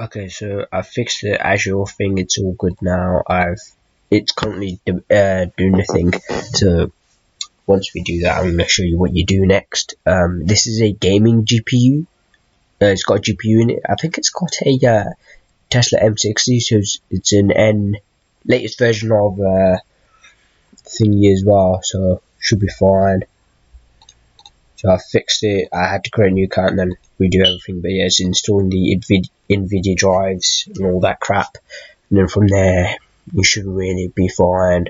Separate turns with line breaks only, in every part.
Okay, so I fixed the Azure thing. It's all good now. It's currently doing the thing. So once we do that, I'm gonna show you what you do next. This is a gaming GPU. It's got a GPU in it. I think it's got a Tesla M60, so it's an latest version of thingy as well. So should be fine. So I fixed it. I had to create a new account and then redo everything. But yeah, it's installing the NVIDIA drives and all that crap. And then from there, you should really be fine.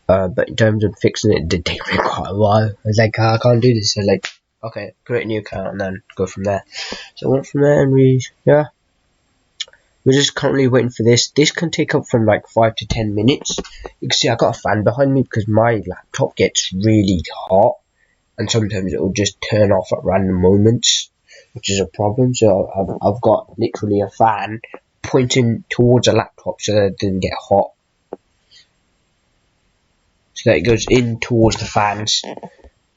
But in terms of fixing it, it did take me quite a while. I was like, I can't do this. So like, okay, create a new account and then go from there. So I went from there and we're just currently waiting for this. This can take up from like 5 to 10 minutes. You can see I got a fan behind me because my laptop gets really hot. And sometimes it will just turn off at random moments, which is a problem. So I've got literally a fan pointing towards a laptop so that it doesn't get hot. So that it goes in towards the fans.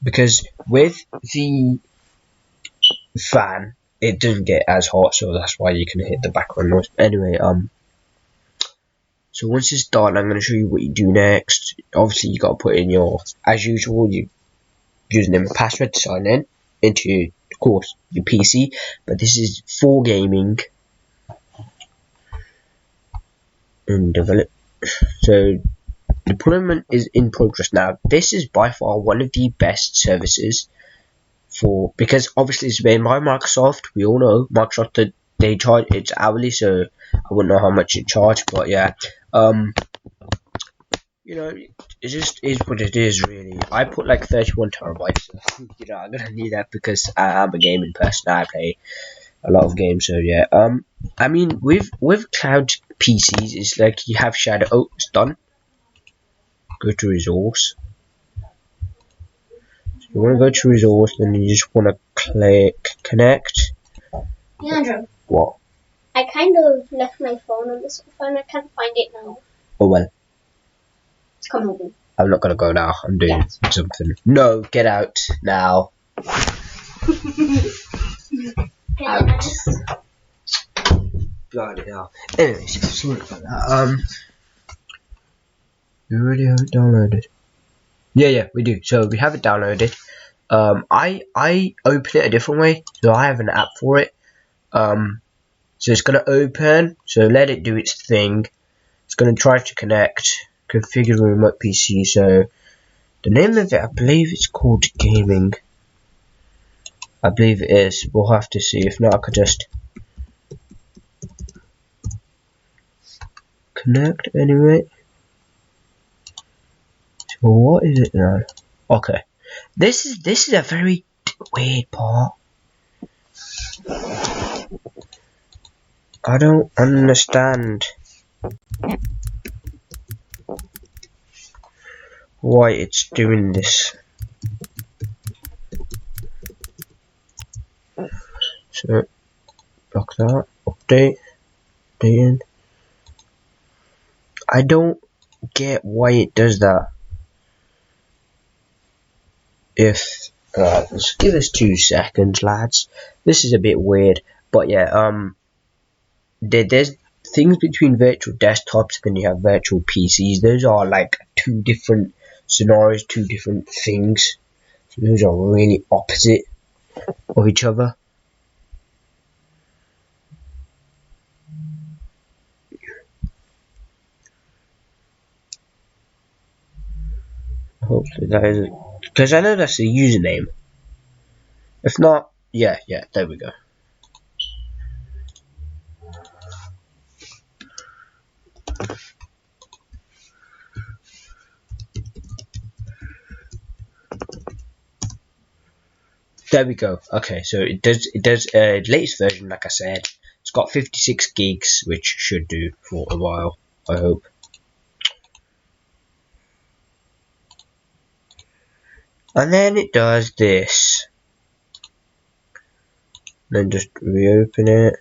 Because with the fan, it doesn't get as hot, so that's why you can hear the background noise. Anyway, so once it's done, I'm going to show you what you do next. Obviously, you got to put in your, as usual, your username and password to sign in into, of course, your PC, but this is for gaming and develop. So deployment is in progress now. This is by far one of the best services for, because obviously it's made by Microsoft. We all know Microsoft, they charge, it's hourly, so I wouldn't know how much it charged, but yeah, you know, it just is what it is, really. I put like 31 terabytes, so, you know, I'm gonna need that because I'm a gaming person. I play a lot of games, so yeah. I mean, with cloud PCs, it's like you have shadow. Oh, it's done. Go to resource. So you want to go to resource, then you just want to click connect.
Leandro.
What?
I kind of left my phone on the sofa and I can't find it now.
Oh well.
Come over.
I'm not gonna go now. I'm doing something. No, get out now. Out. Bloody hell. Anyways, sorry about that. We already have it downloaded. Yeah, we do. So we have it downloaded. I open it a different way. So I have an app for it. So it's gonna open. So let it do its thing. It's gonna try to connect. Configure remote PC. So the name of it, I believe it's called gaming. I believe it is. We'll have to see. If not, I could just connect anyway. So what is it now? Okay. This is a very weird part. I don't understand why it's doing this. So block that, update, updating. I don't get why it does that. If let's give us 2 seconds, lads. This is a bit weird, but yeah, there's things between virtual desktops and then you have virtual PCs. Those are like 2 different scenarios, 2 different things. So those are really opposite of each other. Hopefully that is it, because I know that's the username. If not, yeah, there we go. There we go. Okay, so it does latest version, like I said. It's got 56 gigs, which should do for a while, I hope. And then it does this. Then just reopen it.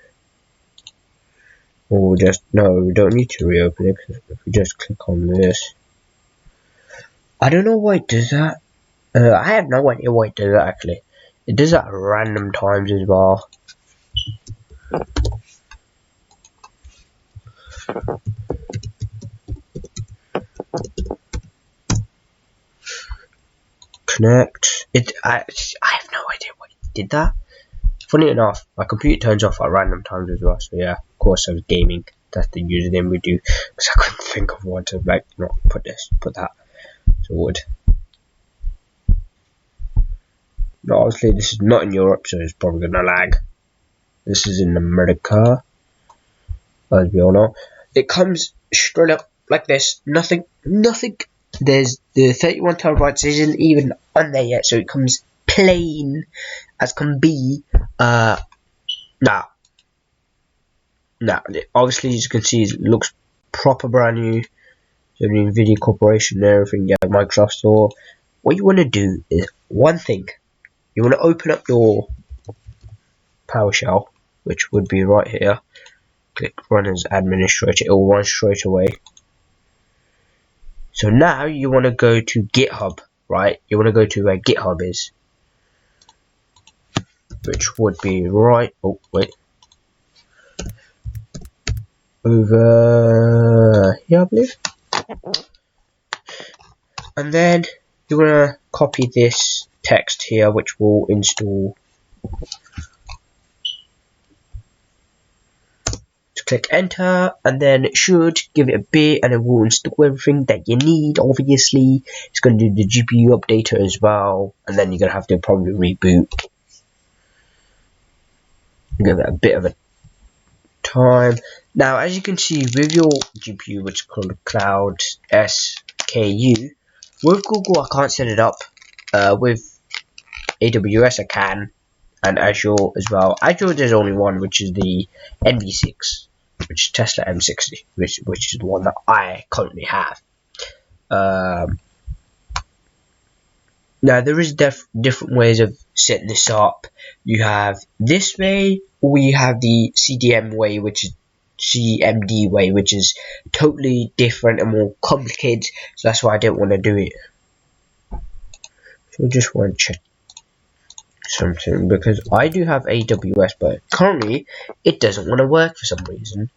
Or just, no, we don't need to reopen it, because if we just click on this. I don't know why it does that. I have no idea why it does that, actually. It does that at random times as well. connect. I have no idea why it did that. Funny enough, my computer turns off at random times as well. So yeah, of course I was gaming. That's the username we do, because I couldn't think of what to like not put that. So would. But obviously this is not in Europe, so it's probably gonna lag. This is in America, as we all know. It comes straight up like this. Nothing. There's the 31 terabytes isn't even on there yet, so it comes plain as can be. Now, obviously as you can see, it looks proper brand new. So the Nvidia Corporation and everything, yeah, Microsoft Store. What you want to do is one thing. You want to open up your PowerShell, which would be right here. Click Run as Administrator. It will run straight away. So now you want to go to GitHub, right? You want to go to where GitHub is, which would be right. Oh wait, over here, I believe. And then you want to copy this text here, which will install. Click enter, and then it should give it a bit, and it will install everything that you need. Obviously, it's going to do the GPU updater as well, and then you're going to have to probably reboot. Give it a bit of a time. Now, as you can see with your GPU, which is called Cloud SKU, with Google I can't set it up. With AWS I can, and Azure as well. Azure there's only one, which is the NV6. Which is Tesla M60, which is the one that I currently have. Now there is different ways of setting this up. You have this way, or you have the CDM way, which is CMD way, which is totally different and more complicated. So that's why I didn't want to do it. So I just want to check something, because I do have AWS, but currently it doesn't want to work for some reason.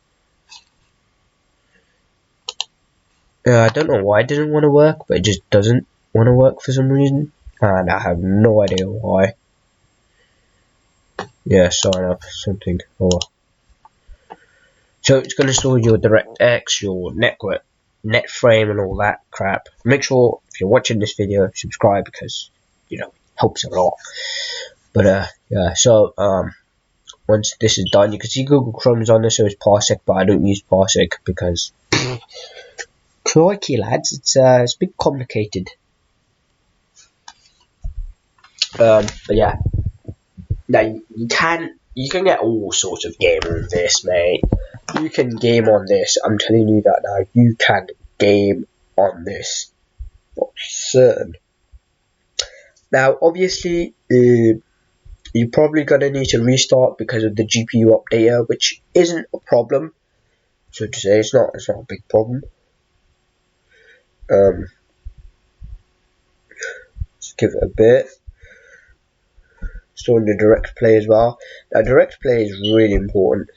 I don't know why it doesn't want to work, but it just doesn't want to work for some reason, and I have no idea why. Yeah, sign up something. Oh. So it's going to store your DirectX, your network, NetFrame, and all that crap. Make sure if you're watching this video, subscribe, because you know it helps a lot. But yeah. So once this is done, you can see Google Chrome's on this, so it's Parsec, but I don't use Parsec because. Crikey, lads, it's a bit complicated. But yeah, now you can get all sorts of game on this, mate. You can game on this. I'm telling you that now. You can game on this for certain. Now, obviously, you're probably gonna need to restart because of the GPU updater, which isn't a problem. So to say, it's not a big problem. Just give it a bit. Storing the direct play as well. Now, direct play is really important.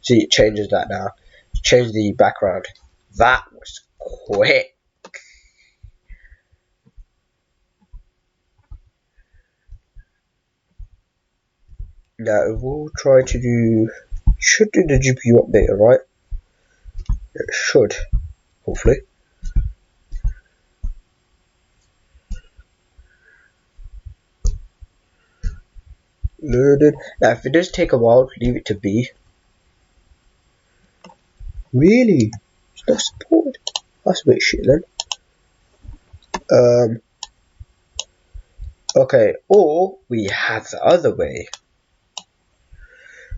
See, it changes that now. Change the background. That was quick. Now we'll try to do. Should do the GPU updater, right? It should, hopefully. Loaded. Now, if it does take a while, leave it to be. Really? It's not supported. That's a bit shit then. Okay, or we have the other way,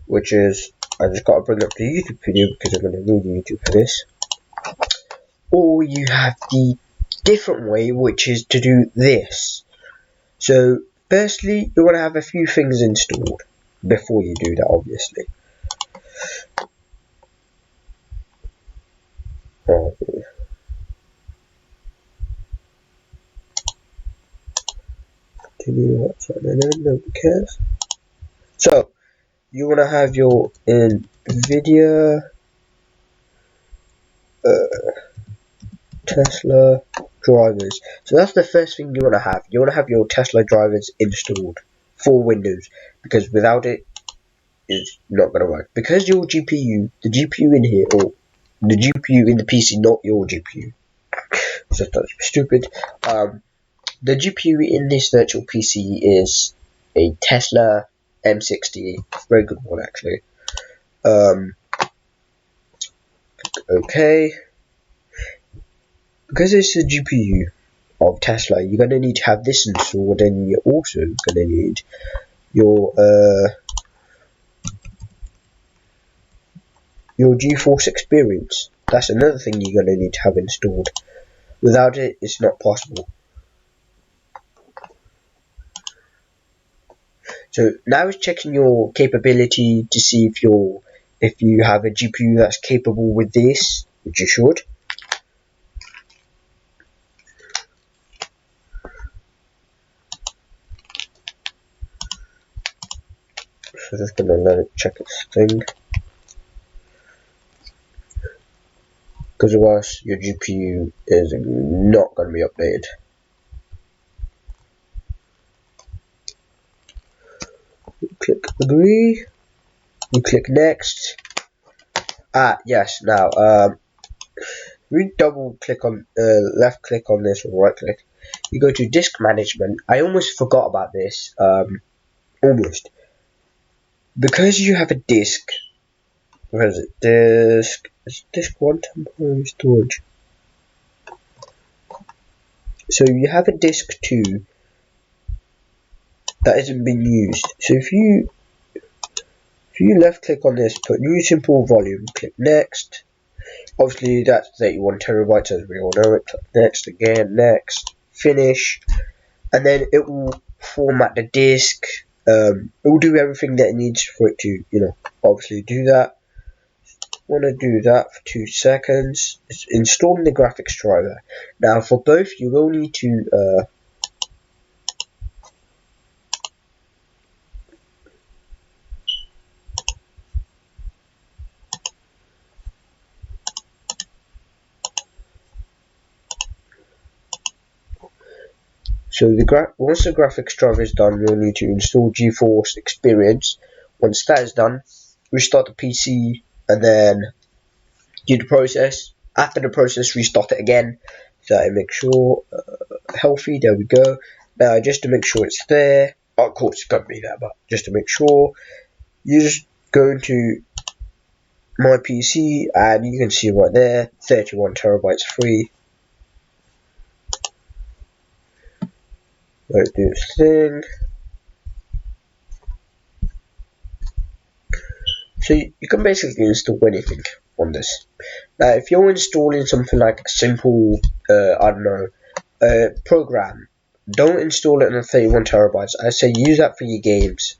which is I just gotta bring up the YouTube video because I'm gonna need YouTube for this. Or you have the different way, which is to do this. So firstly, you want to have a few things installed before you do that, obviously. So you want to have your Nvidia Tesla drivers. So that's the first thing you want to have. You want to have your Tesla drivers installed for Windows, because without it, it's not going to work. Because your GPU, the GPU in here, or the GPU in the PC, not your GPU, so that's stupid. The GPU in this virtual PC is a Tesla M60, very good one actually. Okay, because it's the GPU of Tesla, you're gonna need to have this installed, and you're also gonna need your GeForce Experience. That's another thing you're gonna need to have installed. Without it, it's not possible. So now it's checking your capability to see if you have a GPU that's capable with this, which you should. So just gonna let it check its thing, because otherwise your GPU is not gonna be updated. You click agree. You click next. Yes. Now we double click on left click on this, or right click. You go to disk management. I almost forgot about this. Almost, because you have a disk. Where is it? Disk one, temporary storage. So you have a disk 2 that isn't being used. So if you left click on this, put new simple volume, click next. Obviously that's 31 terabytes as we all know it. Click next again, next, finish, and then it will format the disk. It will do everything that it needs for it to, obviously do that. Want to do that for 2 seconds. It's installing the graphics driver. Now for both, you will need to once the graphics driver is done, you'll need to install GeForce Experience. Once that is done, restart the PC and then do the process. After the process, restart it again. So I make sure healthy. There we go. Now just to make sure it's there. Of course, it's got to be there, but just to make sure, you just go into my PC and you can see right there, 31 terabytes free. Let's do this thing. So you can basically install anything on this. Now, if you're installing something like a simple, program, don't install it on 31 terabytes. I say use that for your games.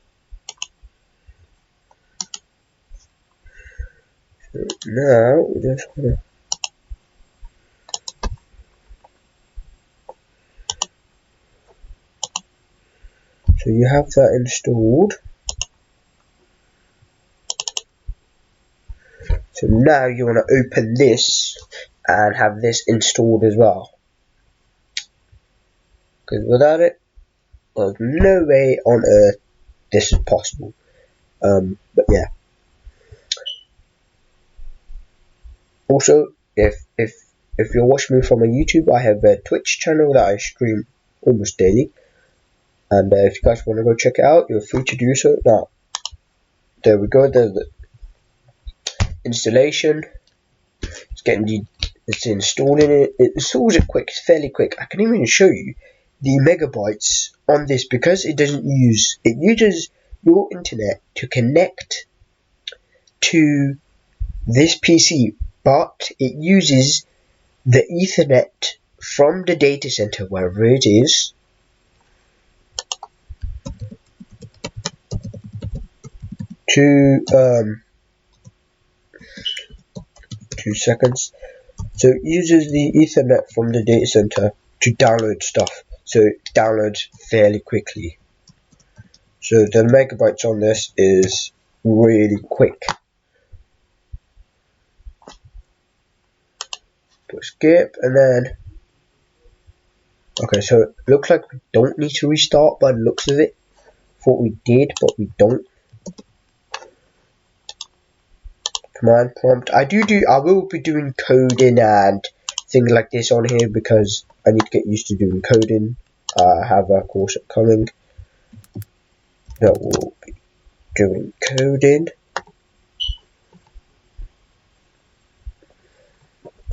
So now we just wanna. So you have that installed. So now you want to open this and have this installed as well. Because without it, there's no way on earth this is possible. But yeah. Also, if you're watching me from a YouTube, I have a Twitch channel that I stream almost daily. And if you guys want to go check it out, you're free to do so. Now, there we go. There's the installation. It's installing it. It installs it quick. It's fairly quick. I can even show you the megabytes on this, because it uses your internet to connect to this PC, but it uses the Ethernet from the data center, wherever it is, to 2 seconds. So it uses the Ethernet from the data center to download stuff. So it downloads fairly quickly. So the megabytes on this is really quick. Put skip, and then Okay, so it looks like we don't need to restart by the looks of it. Thought we did, but we don't. Command prompt. I will be doing coding and things like this on here because I need to get used to doing coding. I have a course upcoming that will be doing coding.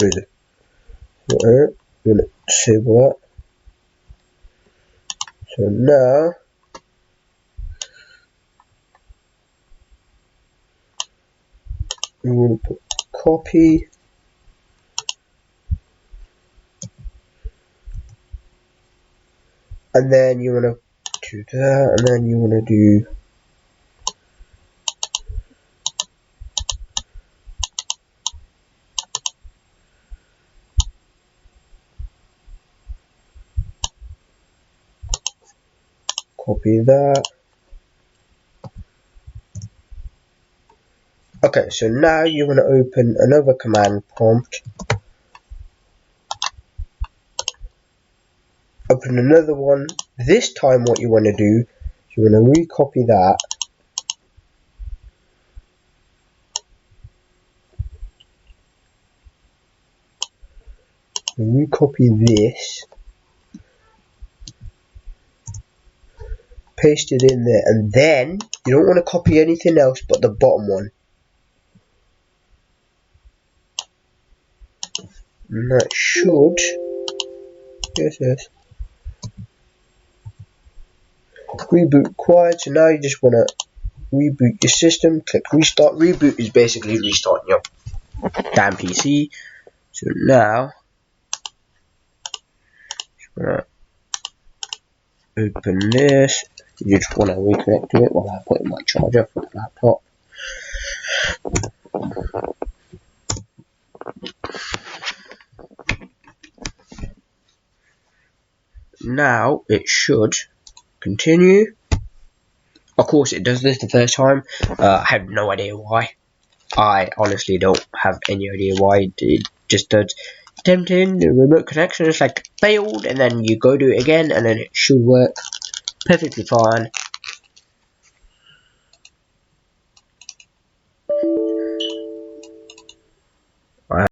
With it. I'm gonna disable that. So now I'm gonna put copy. And then you want to do that, and then you want to do copy that. Okay, so now you want to open another command prompt. Open another one. This time what you want to do, you want to recopy that. Recopy this. Paste it in there, and then you don't want to copy anything else but the bottom one. And that should, yes, reboot required. So now you just want to reboot your system. Click restart. Reboot is basically restarting your damn PC. So now you want to open this. You just want to reconnect to it while I put in my charger for the laptop. Now it should continue. Of course it does this the first time. I have no idea why. I honestly don't have any idea why. It just does attempting the remote connection. It's like failed, and then you go do it again, and then it should work perfectly fine.